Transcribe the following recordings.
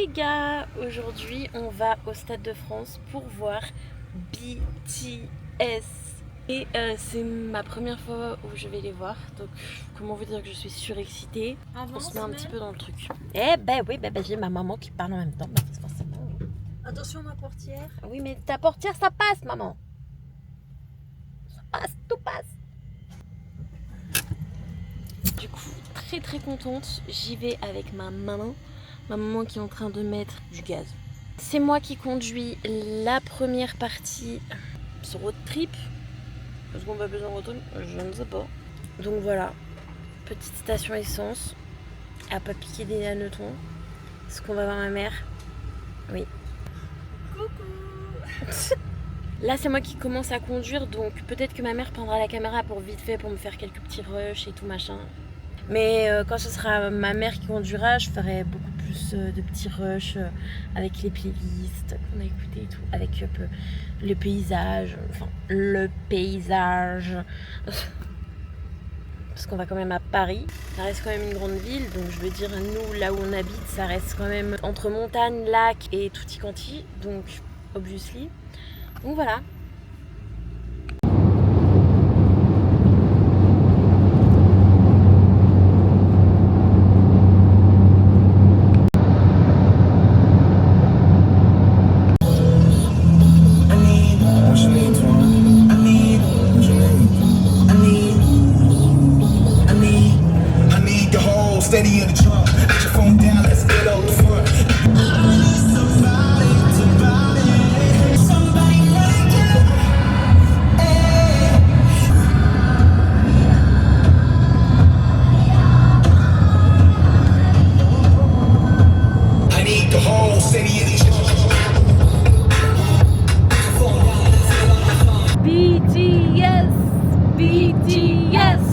les gars, aujourd'hui on va au Stade de France pour voir BTS. Et c'est ma première fois où je vais les voir, donc comment vous dire que je suis surexcitée. On se met un petit peu dans le truc. Eh ben oui, j'ai ma maman qui parle en même temps, forcément. Attention ma portière. Oui mais ta portière ça passe maman. Ça passe, tout passe. Du coup, très contente, j'y vais avec ma maman qui est en train de mettre du gaz. C'est moi qui conduis la première partie, ce road trip. Est-ce qu'on va besoin de retourner? Je ne sais pas. Donc voilà, petite station essence, à pas piquer des hannetons. Est-ce qu'on va voir ma mère? Oui. Coucou. Là c'est moi qui commence à conduire, donc peut-être que ma mère prendra la caméra pour vite fait pour me faire quelques petits rushs et tout machin. Mais quand ce sera ma mère qui conduira, je ferai beaucoup plus de petits rushs avec les playlists qu'on a écoutées et tout, avec le paysage, parce qu'on va quand même à Paris, ça reste quand même une grande ville, donc je veux dire nous là où on habite, ça reste quand même entre montagne, lac et tutti quanti, donc obviously. Donc voilà. Steady in the trunk, put your phone down, let's get up the front. I need somebody to buy it. Somebody like you. I need the whole city in the BTS, BTS,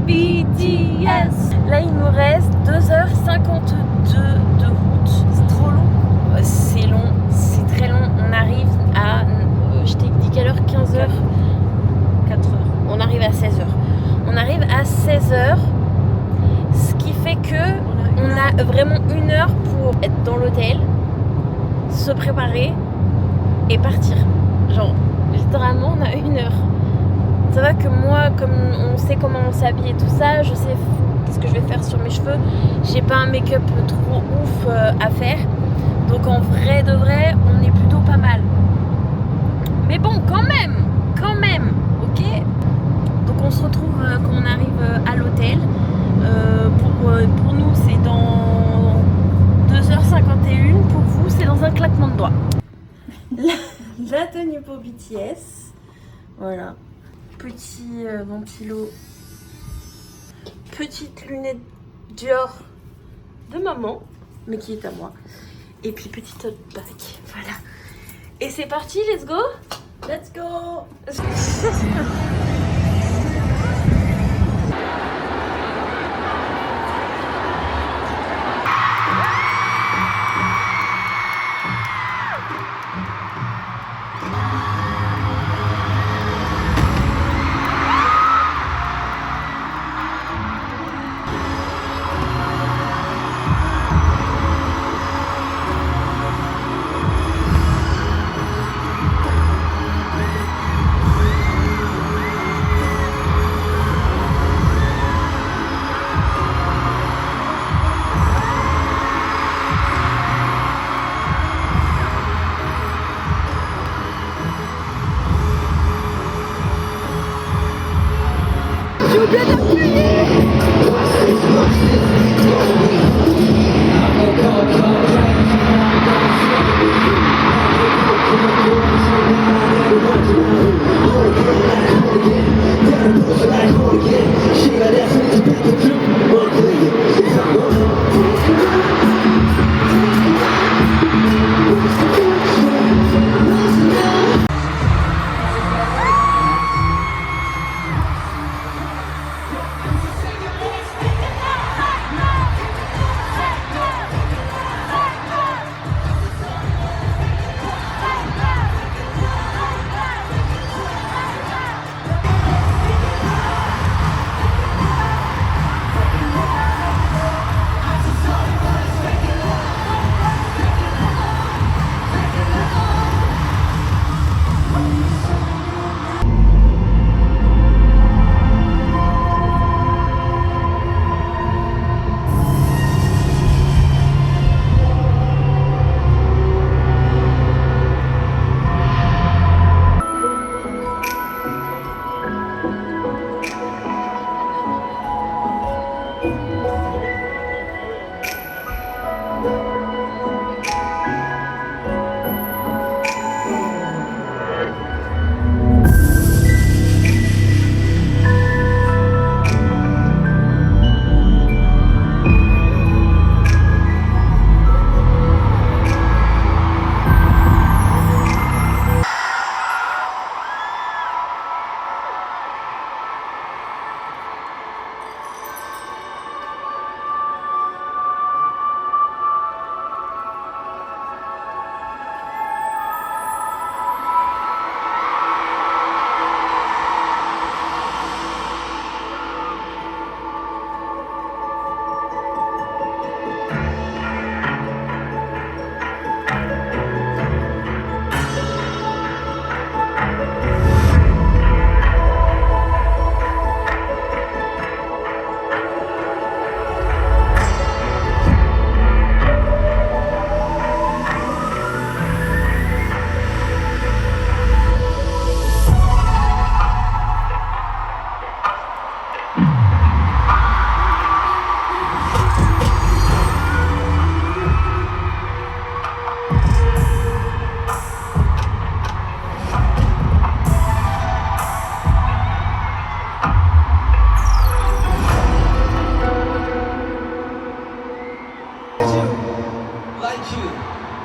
BTS. Là il nous reste 2h52 de route. C'est trop long. C'est long, c'est très long. On arrive à, je t'ai dit quelle heure? 15h 4h. On arrive à 16h. On arrive à 16h. Ce qui fait que on a vraiment 1 heure pour être dans l'hôtel, se préparer et partir. Genre littéralement on a 1 heure. Ça va que moi, comme on sait comment on s'habille et tout ça, je sais ce que je vais faire sur mes cheveux. J'ai pas un make-up trop ouf à faire. Donc en vrai de vrai, on est plutôt pas mal. Mais bon, quand même, ok. Donc on se retrouve quand on arrive à l'hôtel. Pour nous, c'est dans 2h51. Pour vous, c'est dans un claquement de doigts. La tenue pour BTS. Voilà. Petit ventilo. Petite lunette Dior de maman, mais qui est à moi. Et puis petite tote bag. Voilà. Et c'est parti, let's go! Let's go!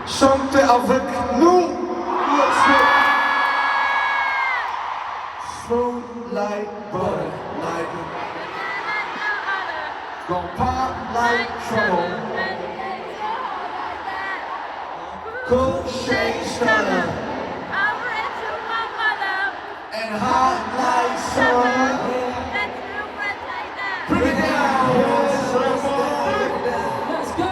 Chantez avec nous. Slow like butter, like don't pop like trouble. Cool shade stunner and hot like summer. Bring it down, let's go.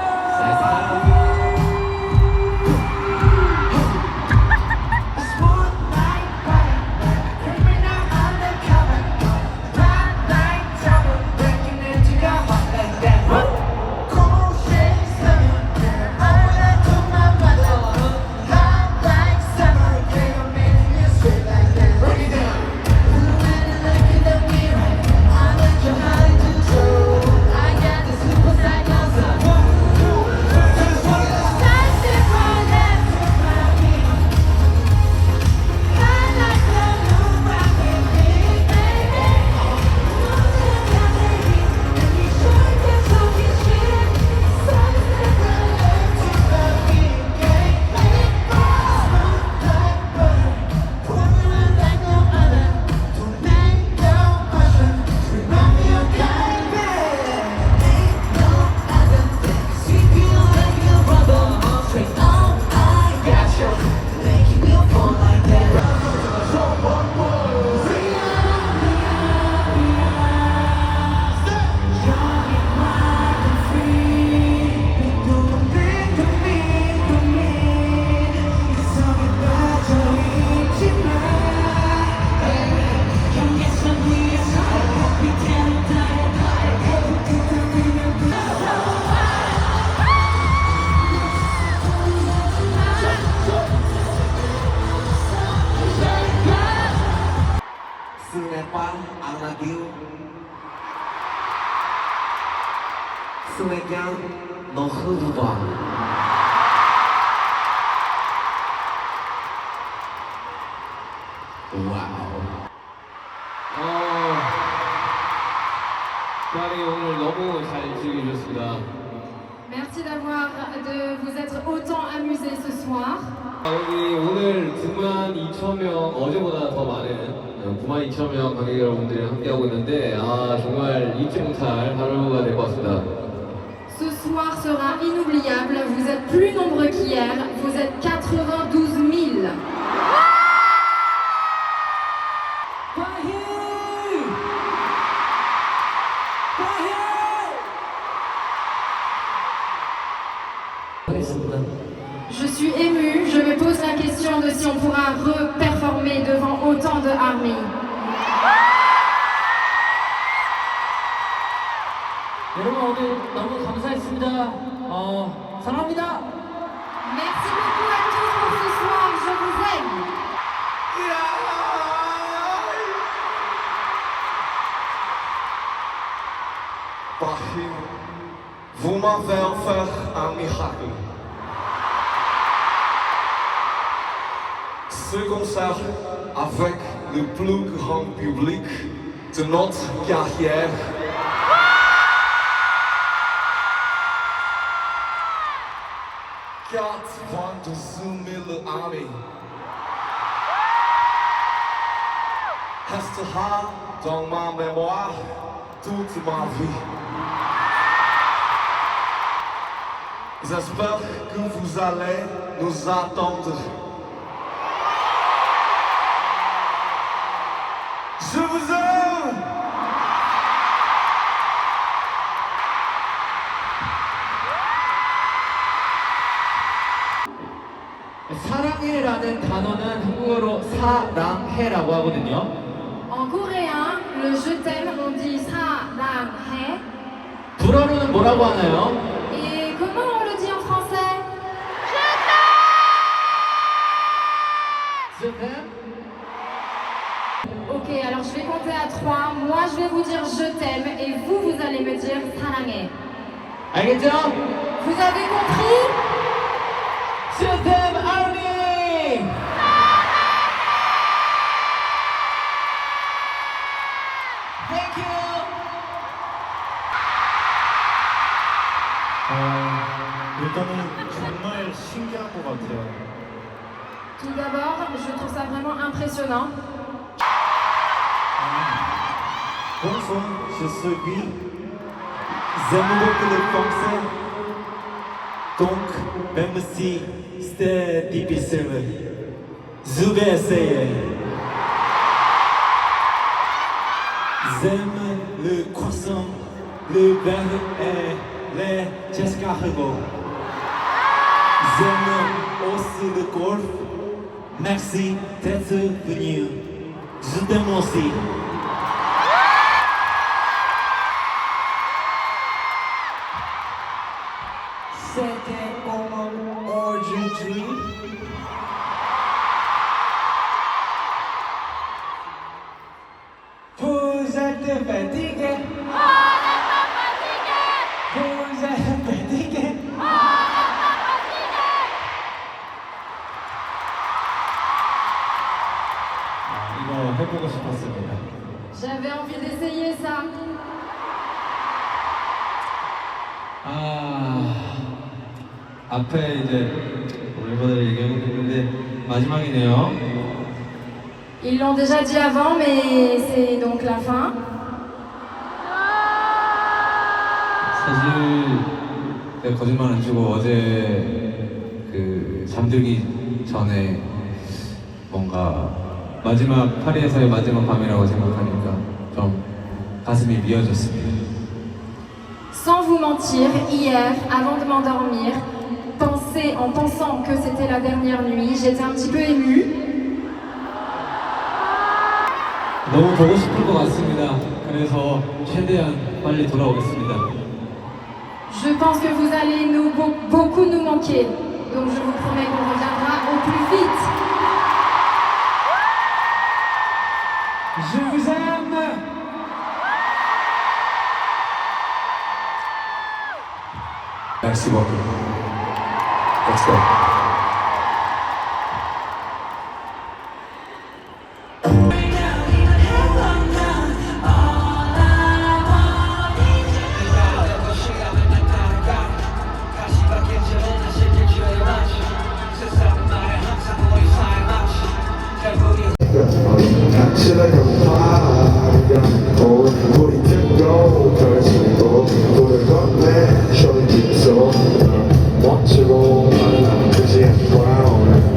파리 오늘 너무 잘 즐겨주셨습니다. Merci de vous être autant amusés ce soir. 여기 오늘 92,000명, 어제보다 더 많은 92,000명 관객 여러분들이 함께하고 있는데 정말 잊지 못할 하루가 될 것 같습니다. Ce soir sera inoubliable. Vous êtes plus nombreux qu'hier. Vous êtes 92 000. Je suis émue, je me pose la question de si on pourra re-performer devant autant de ARMY. 여러분 오늘 너무 감사했습니다. 사랑합니다. Merci beaucoup à tous pour ce soir, je vous aime. Bahir, vous m'avez offert un miracle. Ce concert avec le plus grand public de notre carrière. 92 000 ARMY restera dans ma mémoire toute ma vie. J'espère que vous allez nous attendre. Je vous aime! 사랑해라는 단어는 한국어로 사랑해라고 하거든요. En coréen, le je t'aime, on dit 사랑해. 불어로는 뭐라고 하나요? Et comment on le dit en français? Je t'aime. Ok, alors je vais compter à 3. Moi, je vais vous dire je t'aime et vous, vous allez me dire 사랑해. 알겠죠? Vous avez compris? Je t'aime, ARMY! Thank you! 일단은 정말 신기한 것 같아요. Tout d'abord, je trouve ça vraiment impressionnant. Bonsoir, je suis Guy. J'aime beaucoup le français. Donc, même si c'était difficile, je vais essayer. J'aime le croissant, le beurre et les escargots. J'aime aussi le golf. Merci d'être venu. Je t'aime aussi. C'était comment aujourd'hui? Vous êtes fatigué? Vous êtes fatigué? 이거 해보고 싶었습니다. J'avais envie d'essayer ça. 앞에 이제 멤버들 얘기했는데 마지막이네요. Ils l'ont déjà dit avant, mais c'est donc la fin. 사실 내가 거짓말 안 치고 어제 그 잠들기 전에 뭔가 마지막 파리에서의 마지막 밤이라고 생각하니까 좀 가슴이 미어졌습니다. Sans vous mentir, hier, avant de m'endormir, en pensant que c'était la dernière nuit, j'étais un petit peu émue. 너무 보고 싶을 것 같습니다. 그래서 최대한 빨리 돌아오겠습니다. Je pense que vous allez beaucoup nous manquer. Donc je vous promets qu'on reviendra au plus vite. Je vous aime. Merci beaucoup. Let's go. 우리 팀도 펼치고 불을 건네 쇼를 멋지고 많은 그지 브라운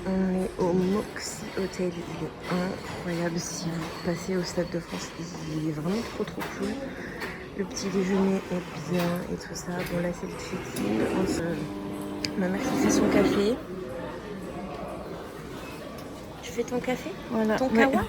On est au Moxie Hotel, il est incroyable. Si vous passez au Stade de France, il est vraiment trop cool. Le petit déjeuner est bien et tout ça. Bon là c'est le check-in. Ma mère qui fait son café. Tu fais ton café? Voilà. Ton kawa?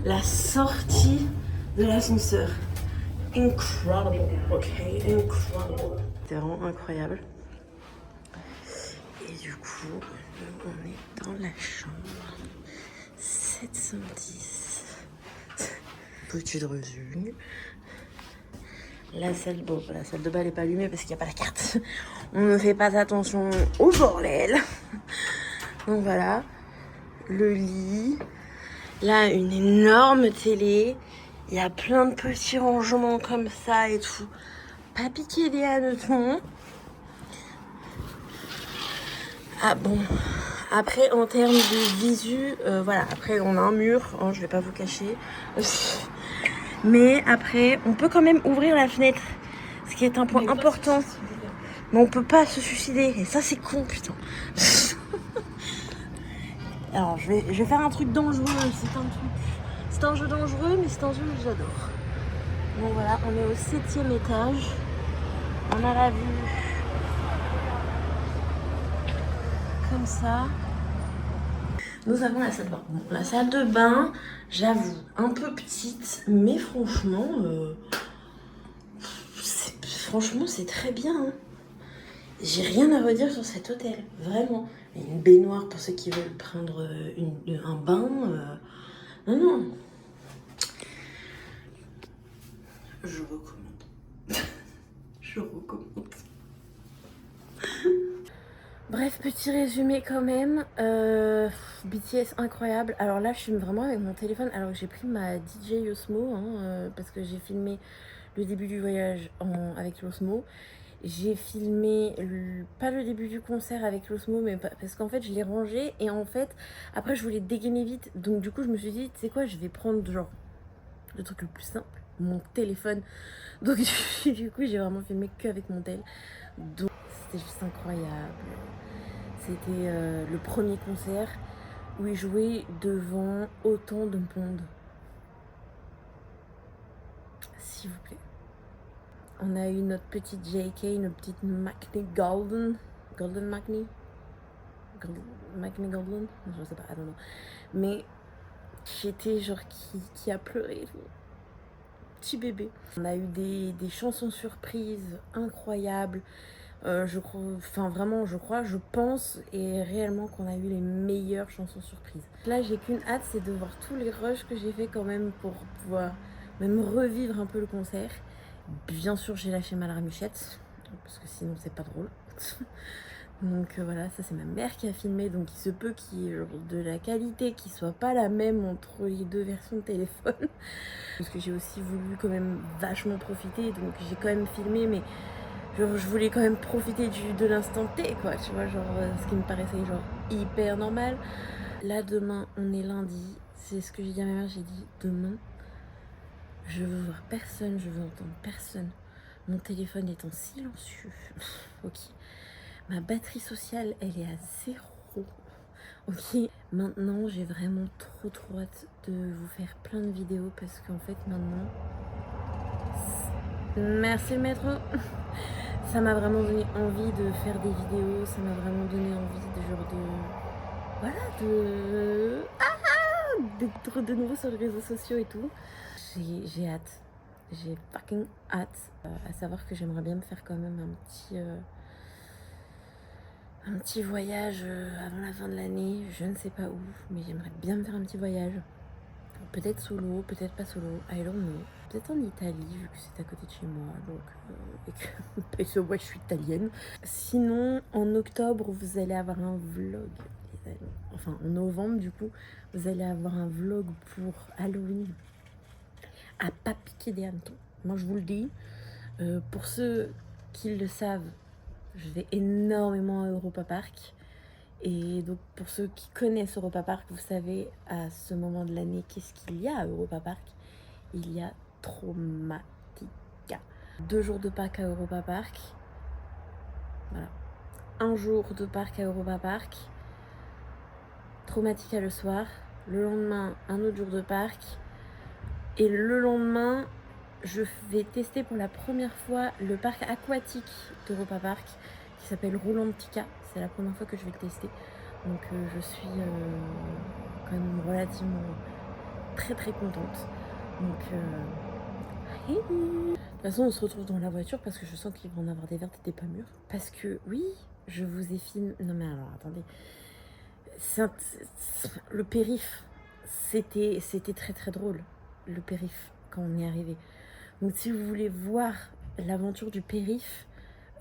la sortie de l'ascenseur. Incredible, ok, incredible. C'était vraiment incroyable. Et du coup, on est dans la chambre 710. Petite revue. La salle, bon, la salle de bain n'est pas allumée parce qu'il n'y a pas la carte. On ne fait pas attention au bordel. Donc voilà, le lit. Là, une énorme télé. Il y a plein de petits rangements comme ça et tout. Pas piquer des hannetons. Ah bon. Après, en termes de visu, voilà. Après, on a un mur. Hein, je vais pas vous cacher. Mais après, on peut quand même ouvrir la fenêtre. Ce qui est un point important. Mais on peut pas se suicider. Et ça, c'est con, putain. Alors, je vais faire un truc dangereux. C'est un jeu dangereux, mais c'est un jeu que j'adore. Donc voilà, on est au 7e étage. On a la vue comme ça. Nous avons la salle de bain. Bon, la salle de bain, j'avoue, un peu petite, mais franchement, c'est très bien. Hein. J'ai rien à redire sur cet hôtel, vraiment. Il y a une baignoire pour ceux qui veulent prendre un bain. Non, non. Je recommande. Je recommande. Bref, petit résumé quand même. BTS incroyable. Alors là, je filme vraiment avec mon téléphone. Alors j'ai pris ma DJ Osmo parce que j'ai filmé le début du voyage avec l'Osmo. J'ai filmé pas le début du concert avec l'Osmo, mais parce qu'en fait je l'ai rangé et en fait après je voulais dégainer vite. Donc du coup je me suis dit, tu sais quoi, je vais prendre genre le truc le plus simple, mon téléphone. Donc du coup j'ai vraiment filmé qu'avec mon tel. Donc c'était juste incroyable. C'était le premier concert où il jouait devant autant de monde. S'il vous plaît. On a eu notre petite JK, notre petite Maknae Golden. Golden Maknae? Maknae Golden? Je sais pas, I don't know. Mais j'étais genre qui a pleuré. Petit bébé. On a eu des chansons surprises incroyables. Je crois, enfin vraiment, je pense et réellement qu'on a eu les meilleures chansons surprises. Là, j'ai qu'une hâte, c'est de voir tous les rushs que j'ai fait quand même pour pouvoir même revivre un peu le concert. Bien sûr, j'ai lâché ma larmichette parce que sinon c'est pas drôle. Donc voilà, ça c'est ma mère qui a filmé, donc il se peut qu'il y ait de la qualité qui soit pas la même entre les deux versions de téléphone. Parce que j'ai aussi voulu quand même vachement profiter, donc j'ai quand même filmé, mais genre je voulais quand même profiter de l'instant T, quoi, tu vois, genre ce qui me paraissait genre hyper normal. Là demain, on est lundi, c'est ce que j'ai dit à ma mère, j'ai dit demain, je veux voir personne, je veux entendre personne. Mon téléphone est en silencieux. Ok. Ma batterie sociale, elle est à 0. Ok. Maintenant, j'ai vraiment trop hâte de vous faire plein de vidéos parce qu'en fait, maintenant... Merci le métro. Ça m'a vraiment donné envie de faire des vidéos. Ça m'a vraiment donné envie de genre de... Voilà, d'être de nouveau sur les réseaux sociaux et tout. J'ai hâte. J'ai fucking hâte. À savoir que j'aimerais bien me faire quand même un petit voyage avant la fin de l'année. Je ne sais pas où, mais j'aimerais bien me faire un petit voyage. Peut-être solo, peut-être pas solo. I don't know. Peut-être en Italie, vu que c'est à côté de chez moi. Donc, et que ouais, je suis italienne. Sinon, en octobre, vous allez avoir un vlog. Enfin, en novembre, du coup, vous allez avoir un vlog pour Halloween. À pas piquer des hannetons. Moi je vous le dis, pour ceux qui le savent, je vais énormément à Europa Park. Et donc pour ceux qui connaissent Europa Park, vous savez à ce moment de l'année qu'est-ce qu'il y a à Europa Park. Il y a Traumatica. 2 jours de Pâques à Europa Park. Voilà. 1 jour de parc à Europa Park. Traumatica le soir. Le lendemain, un autre jour de parc. Et le lendemain, je vais tester pour la première fois le parc aquatique d'Europa Park qui s'appelle Roulantica. C'est la première fois que je vais le tester. Donc je suis quand même relativement très très contente. Donc de toute façon on se retrouve dans la voiture parce que je sens qu'il va en avoir des vertes et des pas mûres. Parce que oui, je vous ai filmé. Non mais alors attendez. Le périph', c'était très très drôle. Le périph' quand on est arrivé. Donc si vous voulez voir l'aventure du périph',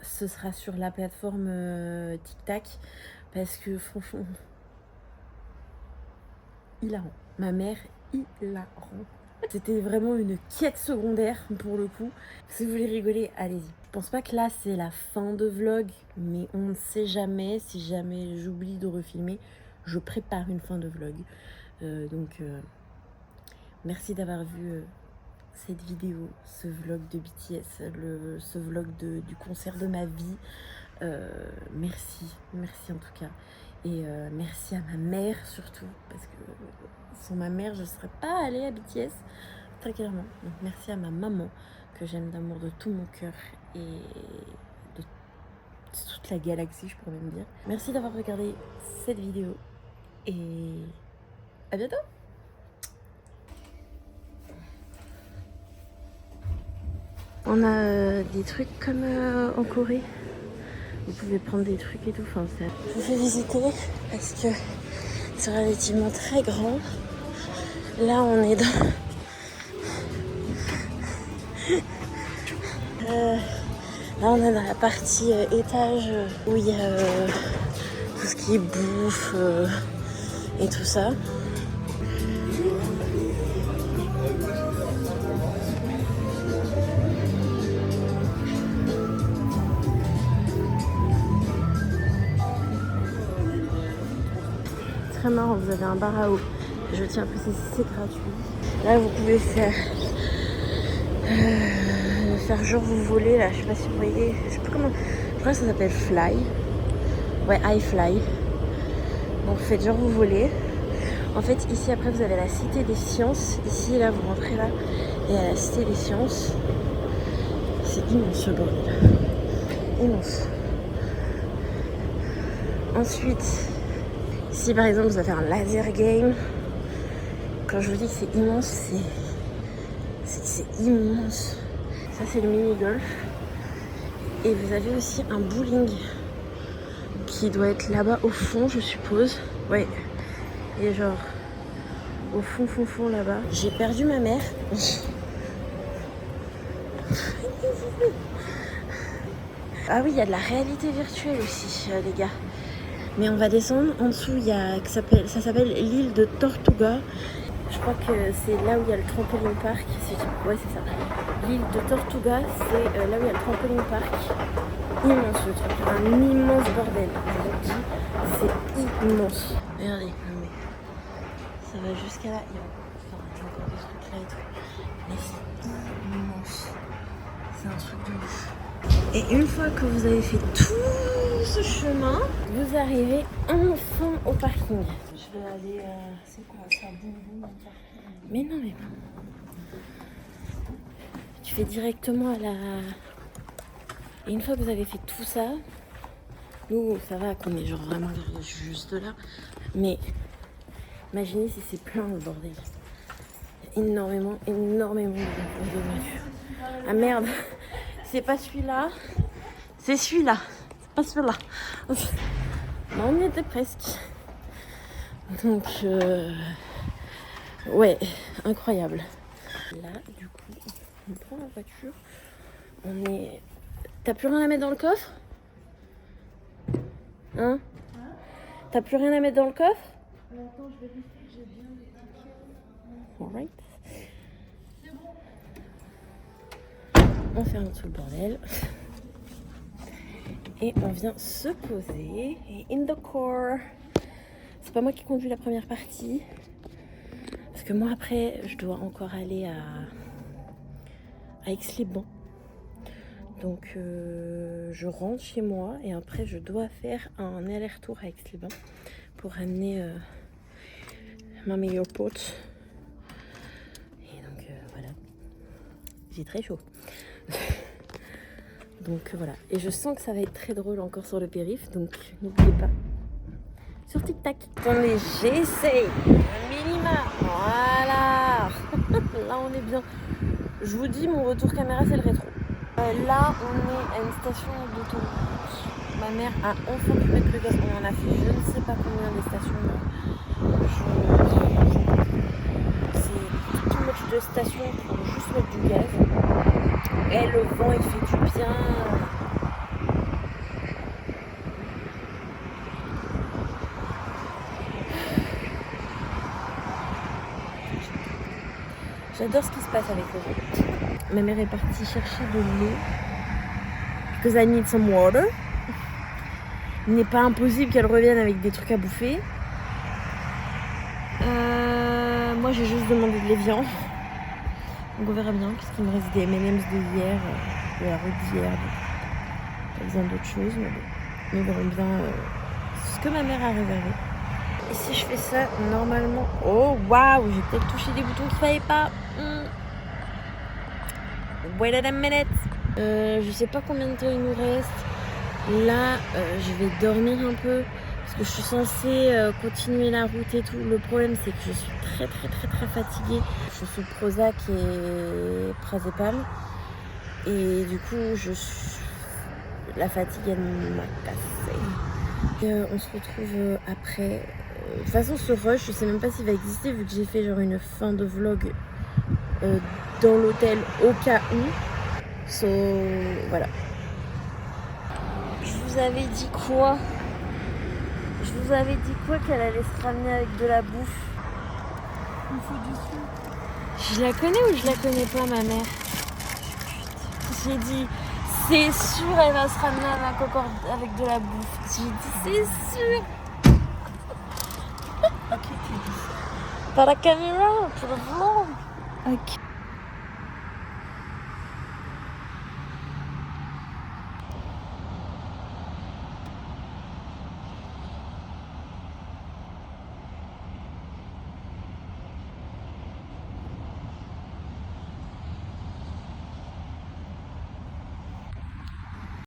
ce sera sur la plateforme TikTok. Parce que franchement, hilarant. Ma mère, hilarant. C'était vraiment une quête secondaire pour le coup. Si vous voulez rigoler, allez-y. Je pense pas que là c'est la fin de vlog, mais on ne sait jamais. Si jamais j'oublie de refilmer, je prépare une fin de vlog. Donc merci d'avoir vu cette vidéo, ce vlog de BTS, ce vlog du concert de ma vie. Merci en tout cas. Et merci à ma mère surtout, parce que sans ma mère je ne serais pas allée à BTS, très clairement. Donc merci à ma maman, que j'aime d'amour de tout mon cœur et de toute la galaxie, je pourrais même dire. Merci d'avoir regardé cette vidéo et à bientôt. On a des trucs comme en Corée. Vous pouvez prendre des trucs et tout. Enfin, je vous fais visiter parce que c'est relativement très grand. Là, on est dans... là, on est dans la partie étage où il y a tout ce qui est bouffe et tout ça. Très marrant, vous avez un bar à eau. Je tiens à préciser, c'est gratuit. Là, vous pouvez faire genre vous volez là. Je sais pas si vous voyez. Je sais pas comment. Je crois que ça s'appelle Fly. Ouais, I Fly. Donc, faites genre vous volez. En fait, ici après, vous avez la Cité des Sciences. Ici, là, vous rentrez là. Et à la Cité des Sciences, c'est immense ce bordel. Immense. Ensuite. Si par exemple vous avez un laser game, quand je vous dis que c'est immense, c'est immense. Ça c'est le mini golf. Et vous avez aussi un bowling qui doit être là-bas au fond, je suppose. Ouais. Et genre au fond là-bas. J'ai perdu ma mère. Ah oui, il y a de la réalité virtuelle aussi, les gars. Mais on va descendre. En dessous, il y a ça s'appelle l'île de Tortuga. Je crois que c'est là où il y a le trampoline park. Ouais, c'est ça. L'île de Tortuga, c'est là où il y a le trampoline park. Immense le truc. Un immense bordel. Je vous dis, c'est immense. Regardez, mais ça va jusqu'à là. Il y a encore des trucs là et tout. Mais c'est immense. C'est un truc de ouf. Et une fois que vous avez fait tout ce chemin, vous arrivez enfin au parking. Je vais aller... c'est quoi ça? Mais non, mais... Tu fais directement à la... Et une fois que vous avez fait tout ça, nous, ça va qu'on est genre vraiment juste là. Mais imaginez si c'est plein le bordel. Il y a énormément de voitures. Ah merde, c'est pas celui-là. C'est celui-là. C'est pas celui-là. On y était presque. Donc, ouais, incroyable. Là, du coup, on prend la voiture. On est... T'as plus rien à mettre dans le coffre? Hein? T'as plus rien à mettre dans le coffre? Attends, je vérifie que j'ai bien les tickets. Alright. On ferme tout le bordel. Et on vient se poser. Et in the car. C'est pas moi qui conduis la première partie. Parce que moi après, je dois encore aller à Aix-les-Bains. Donc je rentre chez moi et après je dois faire un aller-retour à Aix-les-Bains pour ramener ma meilleure pote. Et donc voilà, j'ai très chaud. Donc voilà, et je sens que ça va être très drôle encore sur le périph', donc n'oubliez pas. Sur TikTok. Attendez, j'essaye. Un minima. Voilà. là on est bien. Je vous dis, mon retour caméra c'est le rétro. Là on est à une station d'autoroute. Ma mère a enfin pu mettre le gaz. On en a fait je ne sais pas combien des stations là. C'est tout much de stations pour juste mettre du gaz. Et le vent il fait du bien. J'adore ce qui se passe avec les gens. Ma mère est partie chercher de l'eau. Because I need some water. Il n'est pas impossible qu'elle revienne avec des trucs à bouffer. Moi j'ai juste demandé de l'évian. Donc on verra bien, parce qu'il me reste des M&M's de hier, de la route d'hier. Pas besoin d'autre chose, mais bon. Nous verrons bien ce que ma mère a réservé. Et si je fais ça, normalement... Oh, waouh, j'ai peut-être touché des boutons qu'il fallait pas. Wait a minute. Je sais pas combien de temps il nous reste. Là, je vais dormir un peu. Parce que je suis censée continuer la route et tout. Le problème, c'est que je suis très fatiguée. Je suis sous Prozac et Prazépam. Et du coup, la fatigue, elle m'a cassée. On se retrouve après. De toute façon, ce rush, je sais même pas s'il va exister vu que j'ai fait genre une fin de vlog dans l'hôtel au cas où. So, voilà. Je vous avais dit quoi? Je vous avais dit quoi qu'elle allait se ramener avec de la bouffe? Il faut du sucre. Je la connais ou je la connais pas, ma mère? J'ai dit, c'est sûr, elle va se ramener avec de la bouffe. J'ai dit, c'est sûr. Ok, tu dis ça. Pas la caméra, pour le vlog. Ok.